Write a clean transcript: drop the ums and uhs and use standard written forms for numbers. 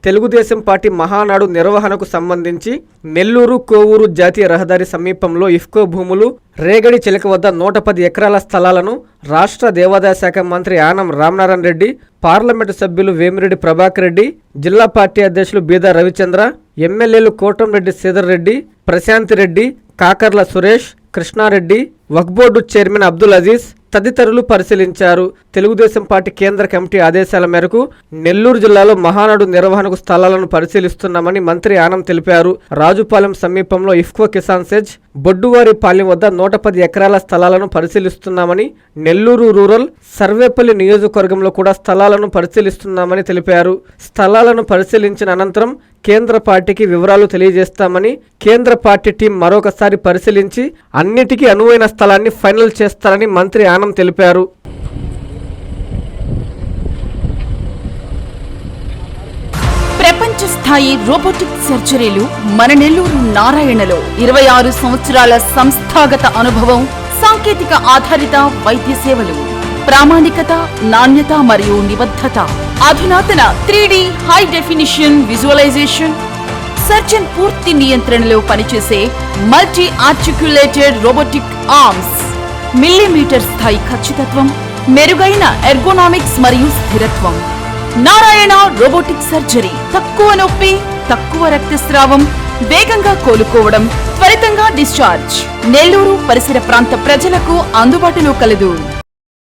Telugu Desam party Mahanadu నిర్వహణకు సంబంధించి నెల్లూరు కోవూరు జాతీయ రహదారి సమీపంలో ఇఫ్కో భూములు రేగడి చిలక వద్ద 110 ఎకరాల స్థలాలను రాష్ట్ర దేవాదాయ శాఖ మంత్రి ఆనం రామనారాయణ రెడ్డి, పార్లమెంటు సభ్యులు వేమిరెడ్డి ప్రభాకర్ రెడ్డి, జిల్లా పార్టీ అధ్యక్షులు బీదా రవిచంద్ర, ఎమ్మెల్యేలు కోటంరెడ్డి శ్రీధర్ రెడ్డి, ప్రశాంతి రెడ్డి, కాకర్ల సురేష్, కృష్ణారెడ్డి, వక్ఫ్ బోర్డు చైర్మన్ అబ్దుల్ అజీజ్ తదితరులు పరిశీలించారు. తెలుగుదేశం పార్టీ కేంద్ర కమిటీ ఆదేశాల మేరకు నెల్లూరు జిల్లాలో మహానాడు నిర్వహణకు స్థలాలను పరిశీలిస్తున్నామని మంత్రి ఆనం తెలిపారు. రాజుపాలెం సమీపంలో ఇఫ్కో కిసాన్ సెజ్, బొడ్డువారి పాలెం వద్ద 110 ఎకరాల స్థలాలను పరిశీలిస్తున్నామని, నెల్లూరు రూరల్ సర్వేపల్లి నియోజకవర్గంలో కూడా స్థలాలను పరిశీలిస్తున్నామని తెలిపారు. స్థలాలను పరిశీలించిన అనంతరం కేంద్ర పార్టీకి వివరాలు తెలియజేస్తామని, కేంద్ర పార్టీ టీం మరొకసారి పరిశీలించి అన్నిటికీ అనువైన స్థలాన్ని ఫైనల్ చేస్తారని మంత్రి ఆనం తెలిపారు. ప్రపంచ స్థాయి రోబోటిక్ సర్జరీలు మన నెల్లూరు నారాయణలో 26 సంవత్సరాల సంస్థాగత అనుభవం, సాంకేతిక ఆధారిత వైద్య సేవలు, ప్రామాణికత, నాణ్యత మరియు నిబద్ధత, అధునాతన 3D high definition visualisation, surgeon పూర్తి నియంత్రణలో పనిచేసే multi articulated robotic arms, millimetre స్థాయి ఖచ్చితత్వం, మెరుగైన ఎర్గోనామిక్స్ మరియు స్థిరత్వం. Narayana robotic surgery. తక్కువ నొప్పి, తక్కువ రక్తస్రావం, వేగంగా కోలుకోవడం, త్వరితంగా డిశ్చార్జ్. నెల్లూరు పరిసర ప్రాంత ప్రజలకు అందుబాటులో కలదు.